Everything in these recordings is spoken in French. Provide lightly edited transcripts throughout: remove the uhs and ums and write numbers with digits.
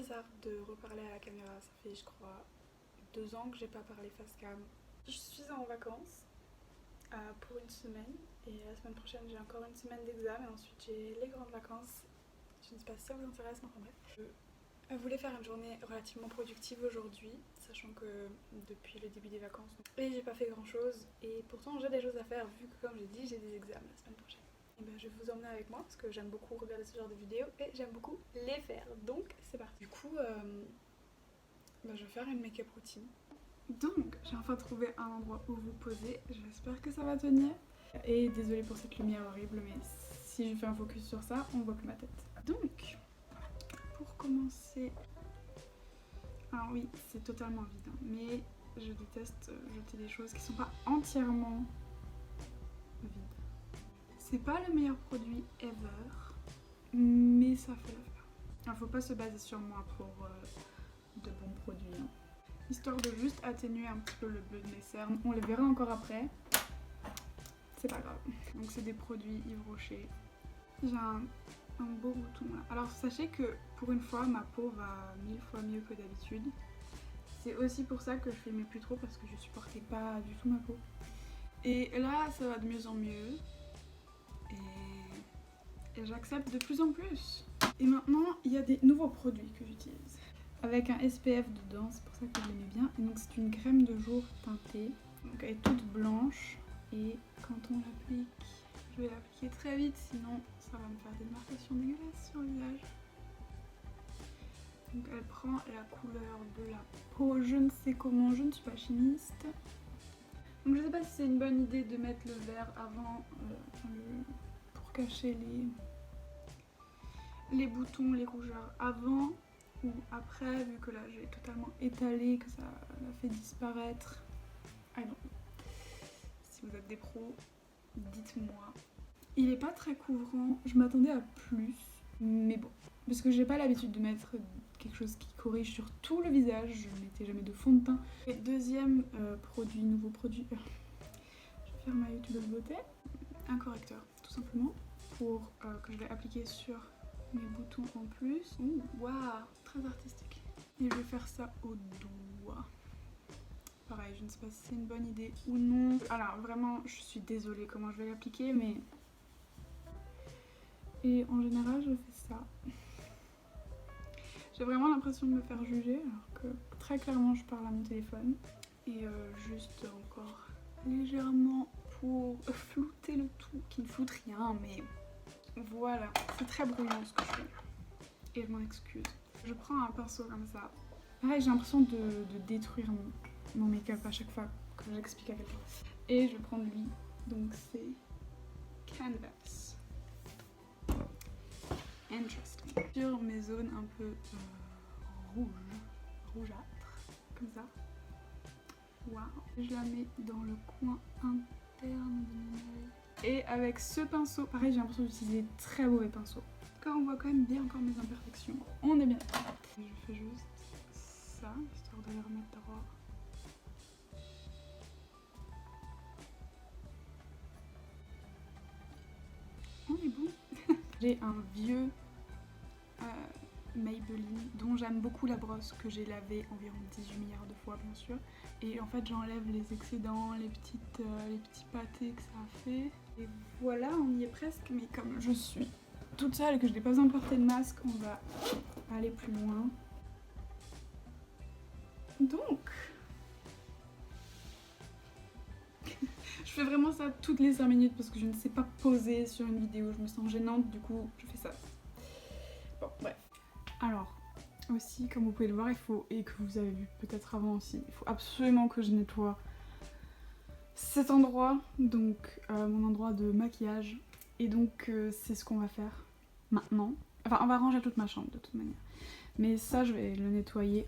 bizarre de reparler à la caméra, ça fait je crois 2 ans que j'ai pas parlé face cam. Je suis en vacances pour une semaine et la semaine prochaine j'ai encore une semaine d'examen et ensuite j'ai les grandes vacances. Je ne sais pas si ça vous intéresse, mais enfin bref. Je voulais faire une journée relativement productive aujourd'hui, sachant que depuis le début des vacances, et j'ai pas fait grand chose et pourtant j'ai des choses à faire vu que comme j'ai dit j'ai des examens la semaine prochaine. Et ben, je vais vous emmener avec moi parce que j'aime beaucoup regarder ce genre de vidéos et j'aime beaucoup les faire, donc c'est parti. Du coup, je vais faire une make-up routine. Donc j'ai enfin trouvé un endroit où vous poser, j'espère que ça va tenir. Et désolée pour cette lumière horrible, mais si je fais un focus sur ça, on voit que ma tête. Donc, pour commencer, alors oui, c'est totalement vide, hein, mais je déteste jeter des choses qui sont pas entièrement vides. C'est pas le meilleur produit ever, mais ça fait l'affaire. Alors faut pas se baser sur moi pour de bons produits, hein. Histoire de juste atténuer un petit peu le bleu de mes cernes. On les verra encore après. C'est pas grave. Donc c'est des produits Yves Rocher. J'ai un beau bouton là. Alors sachez que pour une fois ma peau va 1000 fois mieux que d'habitude. C'est aussi pour ça que je filmais plus trop parce que je supportais pas du tout ma peau. Et là ça va de mieux en mieux. Et j'accepte de plus en plus. Et maintenant il y a des nouveaux produits que j'utilise. Avec un SPF dedans, c'est pour ça que je l'aimais bien. Et donc c'est une crème de jour teintée. Donc elle est toute blanche. Et quand on l'applique, je vais l'appliquer très vite, sinon ça va me faire des marcations dégueulasses sur le visage. Donc elle prend la couleur de la peau, je ne sais comment, je ne suis pas chimiste. Donc je ne sais pas si c'est une bonne idée de mettre le vert avant, pour cacher les boutons, les rougeurs avant ou après, vu que là j'ai totalement étalé, que ça l'a fait disparaître. Ah non. Si vous êtes des pros, dites-moi. Il est pas très couvrant, je m'attendais à plus, mais bon. Parce que j'ai pas l'habitude de mettre quelque chose qui corrige sur tout le visage, je ne mettais jamais de fond de teint. Et deuxième produit, nouveau produit, je vais faire ma youtubeuse beauté, un correcteur tout simplement, pour que je vais appliquer sur mes boutons en plus. Ouh, waouh, très artistique. Et je vais faire ça au doigt. Pareil, je ne sais pas si c'est une bonne idée ou non. Alors vraiment, je suis désolée comment je vais l'appliquer, mais... Et en général, je fais ça. J'ai vraiment l'impression de me faire juger, alors que très clairement, je parle à mon téléphone. Et juste encore légèrement pour flouter le tout, qui ne floute rien, mais voilà. C'est très brouillon ce que je fais. Et je m'en excuse. Je prends un pinceau comme ça. Pareil, j'ai l'impression de détruire mon make-up à chaque fois que j'explique à quelqu'un. Et je vais prendre lui, donc c'est Canvas. Interesting. Sur mes zones un peu rougeâtres, comme ça. Waouh. Je la mets dans le coin interne de mon œil. Et avec ce pinceau, pareil, j'ai l'impression d'utiliser des très mauvais pinceaux. Car on voit quand même bien encore mes imperfections. On est bien. Je fais juste ça, histoire de les remettre droit. On est bon. J'ai un vieux Maybelline dont j'aime beaucoup la brosse, que j'ai lavé environ 18 milliards de fois bien sûr. Et en fait j'enlève les excédents, les petits pâtés que ça a fait. Et voilà, on y est presque, mais comme je suis toute seule et que je n'ai pas besoin de porter de masque, on va aller plus loin. Donc... je fais vraiment ça toutes les 5 minutes parce que je ne sais pas poser sur une vidéo, je me sens gênante, du coup je fais ça. Bon, bref. Alors, aussi, comme vous pouvez le voir, il faut, et que vous avez vu peut-être avant aussi, il faut absolument que je nettoie cet endroit, donc mon endroit de maquillage. Et donc c'est ce qu'on va faire maintenant. Enfin, on va ranger toute ma chambre de toute manière. Mais ça, je vais le nettoyer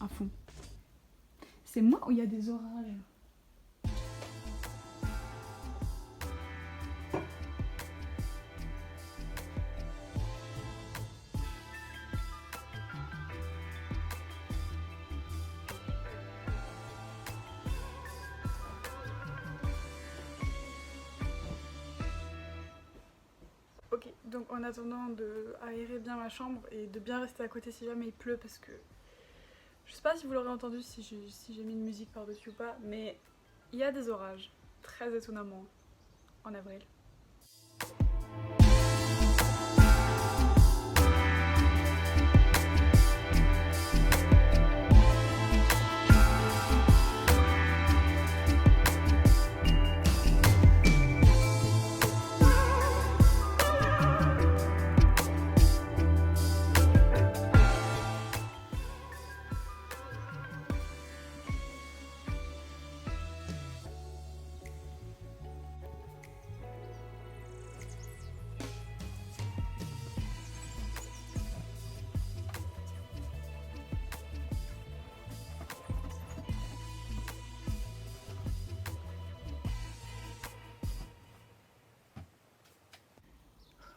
à fond. C'est moi où il y a des orages? Ok, Donc en attendant d'aérer bien ma chambre et de bien rester à côté si jamais il pleut, parce que je sais pas si vous l'aurez entendu, si j'ai mis une musique par-dessus ou pas, mais il y a des orages, très étonnamment, en avril.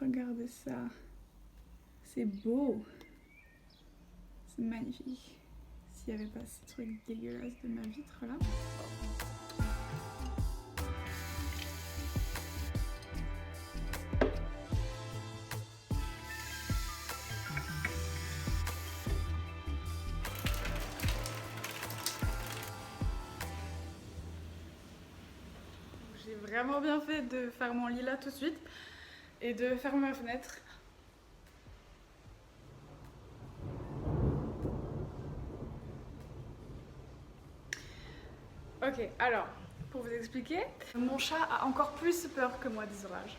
Regardez ça, c'est beau, c'est magnifique. S'il n'y avait pas ce truc dégueulasse de ma vitre là. J'ai vraiment bien fait de faire mon lit là tout de suite et de fermer ma fenêtre. Ok, alors, pour vous expliquer, mon chat a encore plus peur que moi des orages.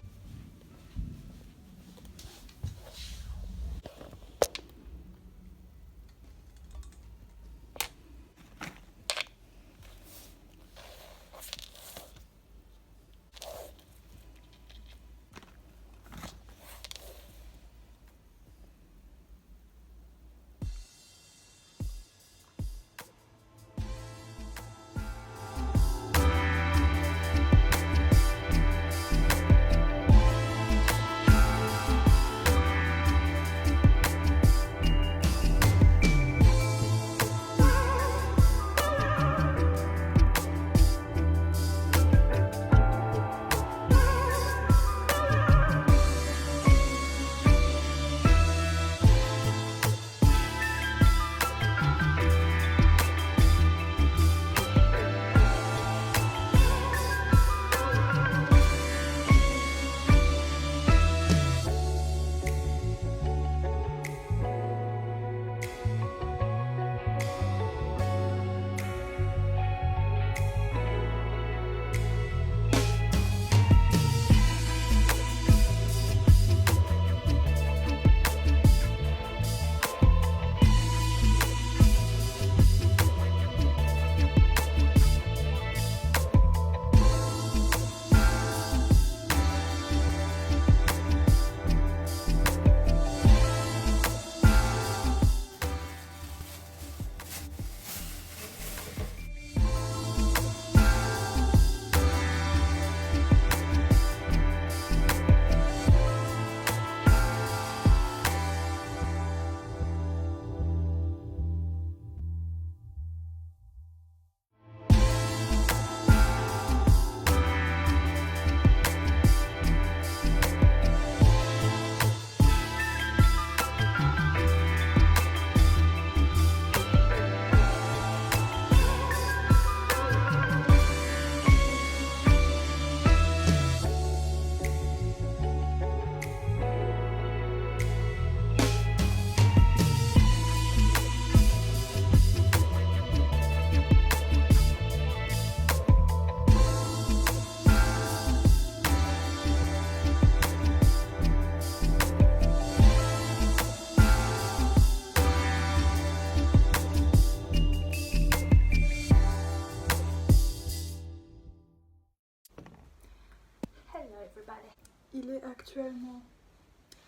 Il est actuellement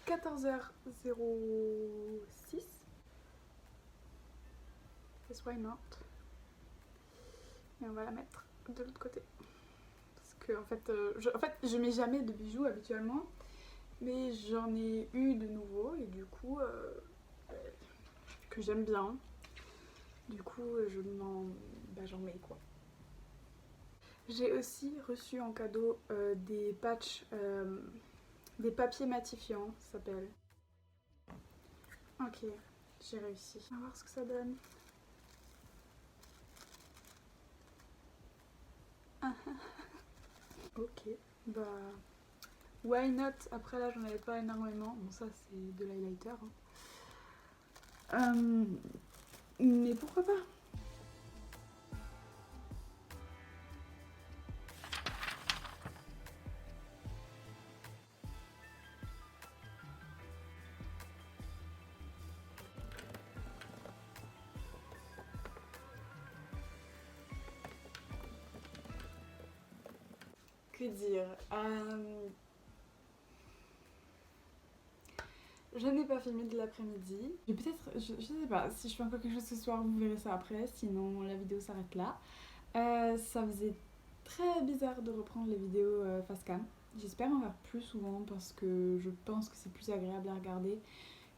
14h06. Guess why not? Et on va la mettre de l'autre côté. Parce que en fait, je mets jamais de bijoux habituellement, mais j'en ai eu de nouveaux et du coup que j'aime bien. Du coup, j'en mets quoi. J'ai aussi reçu en cadeau des patchs Des papiers matifiants, ça s'appelle. Ok, j'ai réussi. On va voir ce que ça donne. Ok, bah... Why not? Après là, j'en avais pas énormément. Bon, ça, c'est de l'highlighter. Mais pourquoi pas? Que dire? Je n'ai pas filmé de l'après-midi. Peut-être, je sais pas, si je fais encore quelque chose ce soir, vous verrez ça après, sinon la vidéo s'arrête là. Ça faisait très bizarre de reprendre les vidéos face cam. J'espère en faire plus souvent parce que je pense que c'est plus agréable à regarder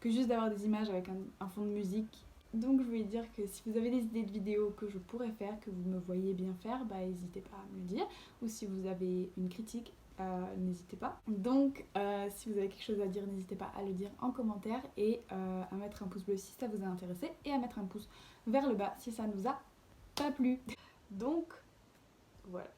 que juste d'avoir des images avec un fond de musique. Donc je voulais dire que si vous avez des idées de vidéos que je pourrais faire, que vous me voyez bien faire, bah n'hésitez pas à me le dire. Ou si vous avez une critique, n'hésitez pas. Donc si vous avez quelque chose à dire, n'hésitez pas à le dire en commentaire et à mettre un pouce bleu si ça vous a intéressé et à mettre un pouce vers le bas si ça ne vous a pas plu. Donc voilà.